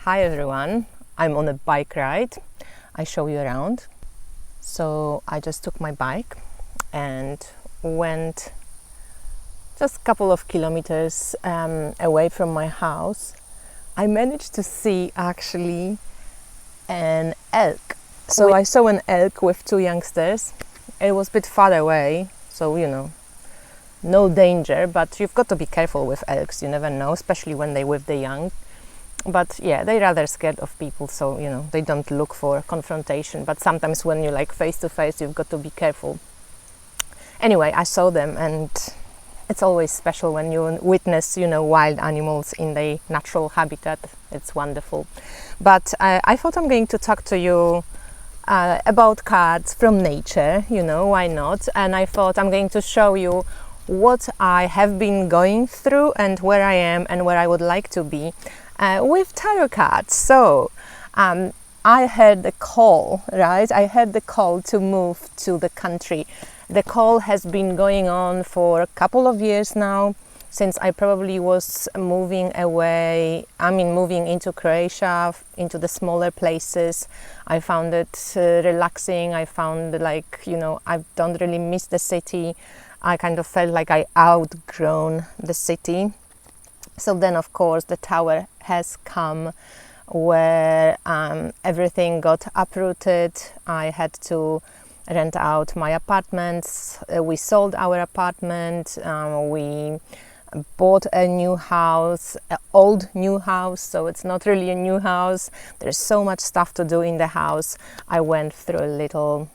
Hi everyone, I'm on a bike ride. I show you around. So I just took my bike and went just a couple of kilometers away from my house. I managed to see actually an elk. So I saw an elk with two youngsters. It was a bit far away, so no danger, but you've got to be careful with elks. You never know, especially when they're with the young. But yeah, they're rather scared of people, so they don't look for confrontation. But sometimes when you're like face to face, you've got to be careful. Anyway, I saw them, and it's always special when you witness wild animals in their natural habitat. It's wonderful. But I thought I'm going to talk to you about cards from nature. Why not? And I thought I'm going to show you what I have been going through and where I am and where I would like to be with tarot cards. So I heard the call, right? I heard the call to move to the country. The call has been going on for a couple of years now, since I probably was moving into Croatia, into the smaller places. I found it relaxing. I found I don't really miss the city. I kind of felt like I outgrown the city. So then, of course, the tower has come where everything got uprooted. I had to rent out my apartments. We sold our apartment. We bought a new house, an old new house, so it's not really a new house. There's so much stuff to do in the house. I went through a little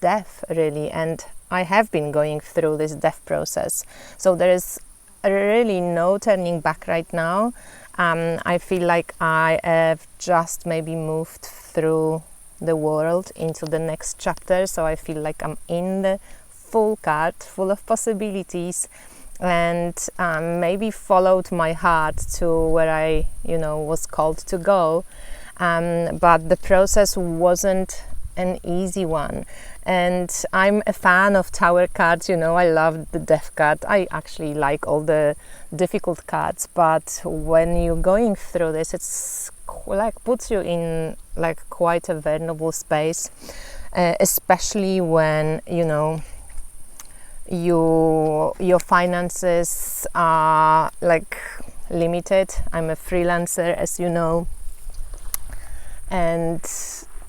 death, really, and I have been going through this death process. So there is really no turning back right now. I feel like I have just maybe moved through the world into the next chapter. So I feel like I'm in the full card, full of possibilities, and maybe followed my heart to where I, was called to go. But the process wasn't an easy one. And I'm a fan of tower cards, I love the death card. I actually like all the difficult cards, but when you're going through this, it's puts you in quite a vulnerable space, especially when your finances are limited. I'm a freelancer, as you know, and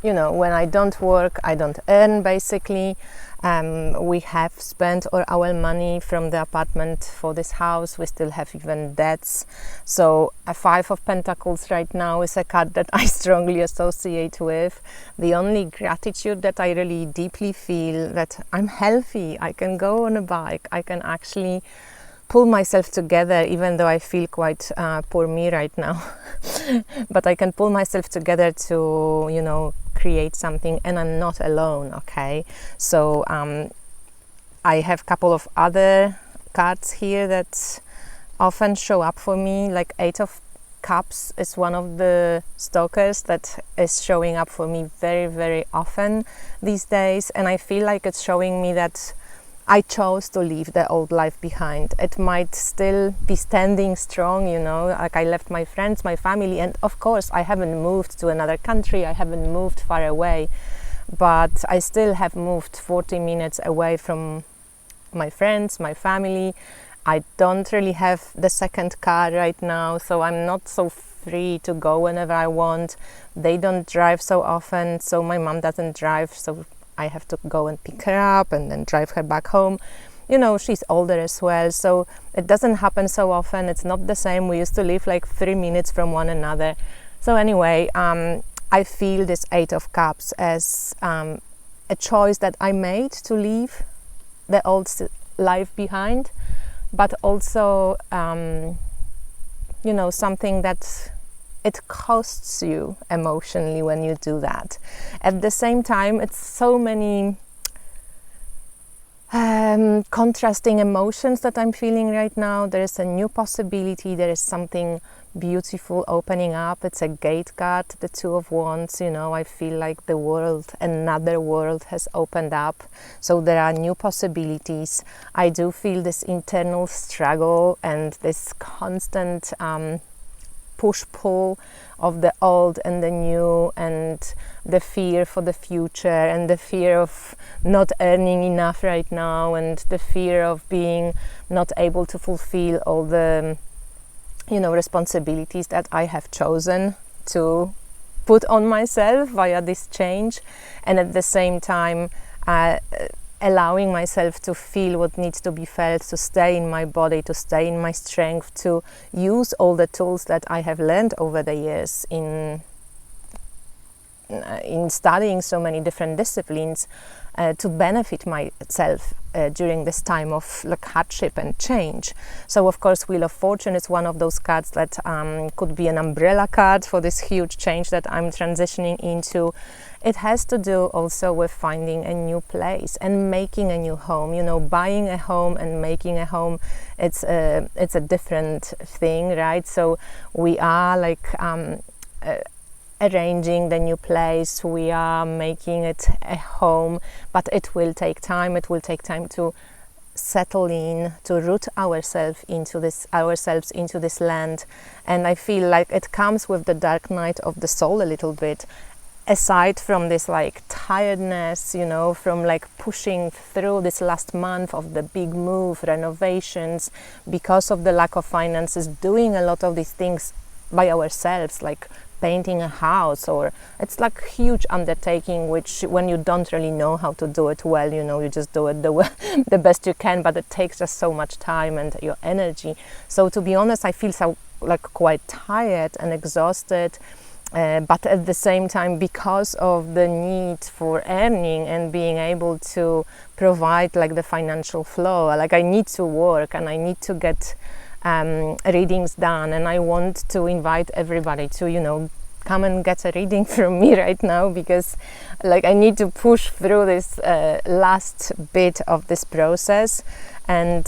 when I don't work, I don't earn, basically. We have spent all our money from the apartment for this house. We still have even debts. So a Five of Pentacles right now is a card that I strongly associate with. The only gratitude that I really deeply feel that I'm healthy. I can go on a bike. I can actually pull myself together, even though I feel quite poor me right now. But I can pull myself together to, create something, and I'm not alone, okay? So I have a couple of other cards here that often show up for me, like Eight of Cups is one of the stalkers that is showing up for me very, very often these days, and I feel like it's showing me that I chose to leave the old life behind. It might still be standing strong, I left my friends, my family, and of course I haven't moved to another country, I haven't moved far away, but I still have moved 40 minutes away from my friends, my family. I don't really have the second car right now, so I'm not so free to go whenever I want. They don't drive so often, so my mom doesn't drive, so I have to go and pick her up and then drive her back home. She's older as well, so it doesn't happen so often. It's not the same. We used to live 3 minutes from one another. So anyway, I feel this Eight of Cups as a choice that I made to leave the old life behind, but also, something that it costs you emotionally when you do that. At the same time, it's so many contrasting emotions that I'm feeling right now. There is a new possibility. There is something beautiful opening up. It's a gate card, the Two of Wands. I feel like another world has opened up. So there are new possibilities. I do feel this internal struggle and this constant push-pull of the old and the new, and the fear for the future, and the fear of not earning enough right now, and the fear of being not able to fulfill all the responsibilities that I have chosen to put on myself via this change, and at the same time allowing myself to feel what needs to be felt, to stay in my body, to stay in my strength, to use all the tools that I have learned over the years in studying so many different disciplines, to benefit myself during this time of hardship and change. So of course Wheel of Fortune is one of those cards that could be an umbrella card for this huge change that I'm transitioning into. It has to do also with finding a new place and making a new home. Buying a home and making a home, it's a different thing, right? So we are arranging the new place, we are making it a home, but it will take time. It will take time to settle in, to root ourselves into this land. And I feel like it comes with the dark night of the soul a little bit, aside from this tiredness, from pushing through this last month of the big move, renovations, because of the lack of finances, doing a lot of these things by ourselves, like painting a house, or it's huge undertaking, which when you don't really know how to do it well, you just do it the best you can, but it takes just so much time and your energy. So to be honest, I feel so quite tired and exhausted, but at the same time, because of the need for earning and being able to provide the financial flow, I need to work and I need to get readings done, and I want to invite everybody to come and get a reading from me right now, because I need to push through this last bit of this process. And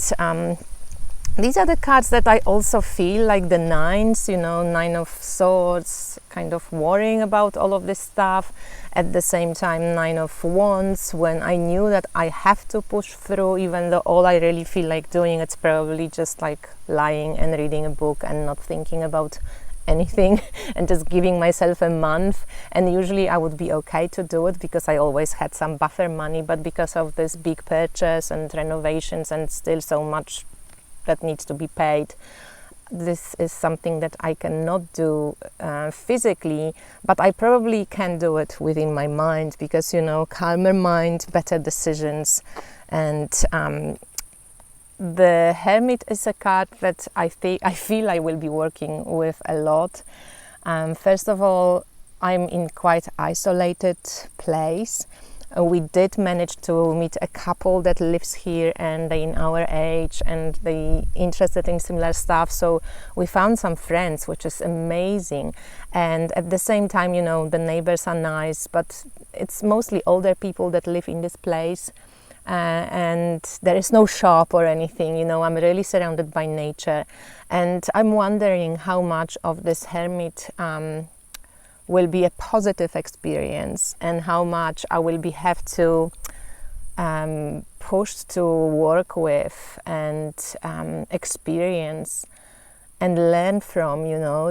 these are the cards that I also feel like the nines, Nine of Swords, kind of worrying about all of this stuff. At the same time, Nine of Wands, when I knew that I have to push through, even though all I really feel like doing, it's probably just lying and reading a book and not thinking about anything and just giving myself a month. And usually I would be okay to do it because I always had some buffer money, but because of this big purchase and renovations and still so much that needs to be paid, this is something that I cannot do physically, but I probably can do it within my mind, because calmer mind, better decisions. And the Hermit is a card that I feel I will be working with a lot. First of all, I'm in quite isolated place. We did manage to meet a couple that lives here, and they in our age, and they interested in similar stuff. So we found some friends, which is amazing. And at the same time, the neighbors are nice, but it's mostly older people that live in this place. And there is no shop or anything, I'm really surrounded by nature. And I'm wondering how much of this Hermit will be a positive experience, and how much I will have to push to work with and experience and learn from,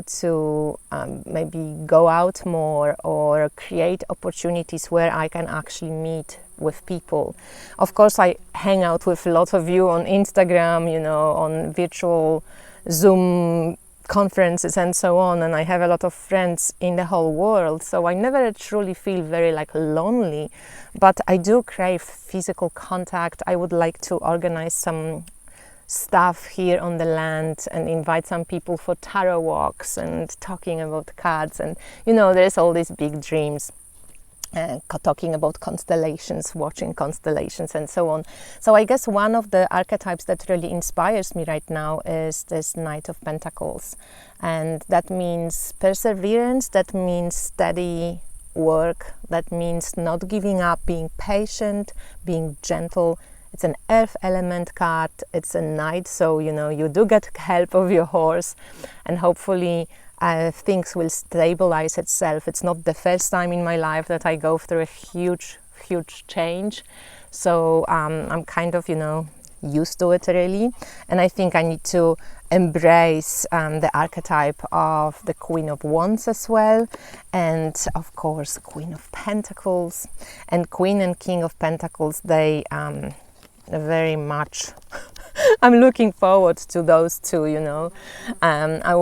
to maybe go out more or create opportunities where I can actually meet with people. Of course, I hang out with a lot of you on Instagram, on virtual Zoom conferences and so on, and I have a lot of friends in the whole world, so I never truly feel very lonely, but I do crave physical contact. I would like to organize some stuff here on the land and invite some people for tarot walks and talking about cards, and there's all these big dreams. Talking about constellations, watching constellations and so on. So I guess one of the archetypes that really inspires me right now is this Knight of Pentacles. And that means perseverance, that means steady work, that means not giving up, being patient, being gentle. It's an earth element card, it's a knight, so you do get help of your horse, and hopefully things will stabilize itself. It's not the first time in my life that I go through a huge change, so I'm kind of used to it really, and I think I need to embrace the archetype of the Queen of Wands as well, and of course Queen of Pentacles. And Queen and King of Pentacles, they very much I'm looking forward to those two, you know. I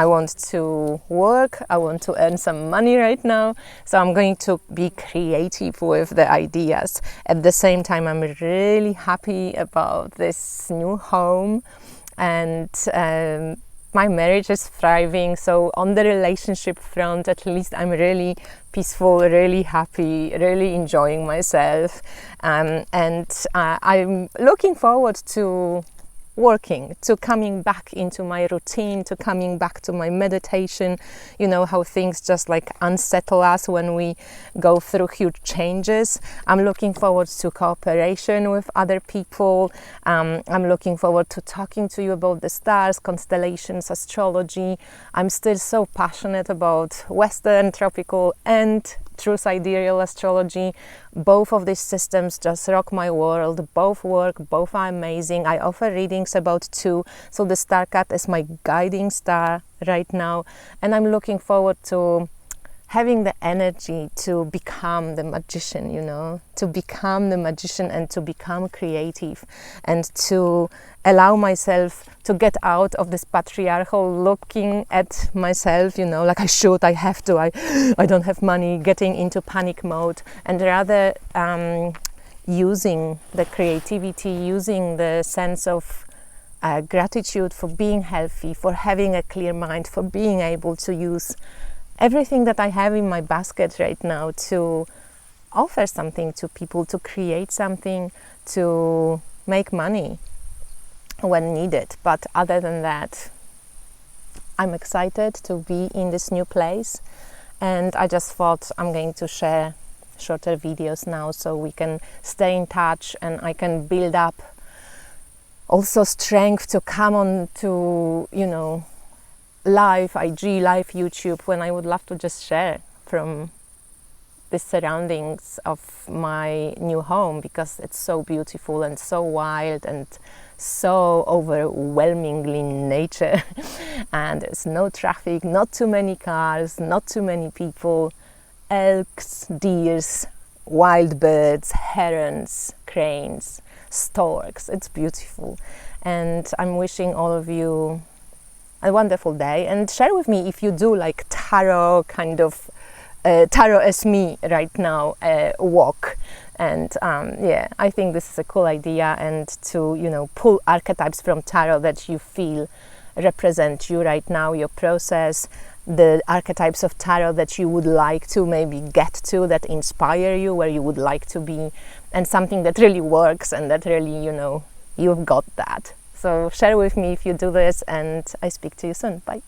want to work, I want to earn some money right now, so I'm going to be creative with the ideas. At the same time, I'm really happy about this new home, and my marriage is thriving. So on the relationship front, at least I'm really peaceful, really happy, really enjoying myself, and I'm looking forward to working, to coming back into my routine, to coming back to my meditation. You know how things just like unsettle us when we go through huge changes. I'm looking forward to cooperation with other people. I'm looking forward to talking to you about the stars, constellations, astrology. I'm still so passionate about Western, tropical and true sidereal astrology. Both of these systems just rock my world. Both work, both are amazing. I offer readings about two. So the star cat is my guiding star right now, and I'm looking forward to having the energy to become the magician, you know, to become the magician and to become creative, and to allow myself to get out of this patriarchal looking at myself, you know, like I have to, I don't have money, getting into panic mode, and rather using the creativity, using the sense of gratitude for being healthy, for having a clear mind, for being able to use everything that I have in my basket right now to offer something to people, to create something, to make money when needed. But other than that, I'm excited to be in this new place, and I just thought I'm going to share shorter videos now so we can stay in touch, and I can build up also strength to come on to, you know, live IG, live YouTube, when I would love to just share from the surroundings of my new home, because it's so beautiful and so wild and so overwhelmingly nature. And there's no traffic, not too many cars, not too many people, elks, deers, wild birds, herons, cranes, storks. It's beautiful, and I'm wishing all of you a wonderful day. And share with me if you do like tarot, kind of tarot as me right now, walk. And yeah, I think this is a cool idea, and to, you know, pull archetypes from tarot that you feel represent you right now, your process, the archetypes of tarot that you would like to maybe get to, that inspire you, where you would like to be, and something that really works and that really, you know, you've got that. So share with me if you do this, and I speak to you soon. Bye.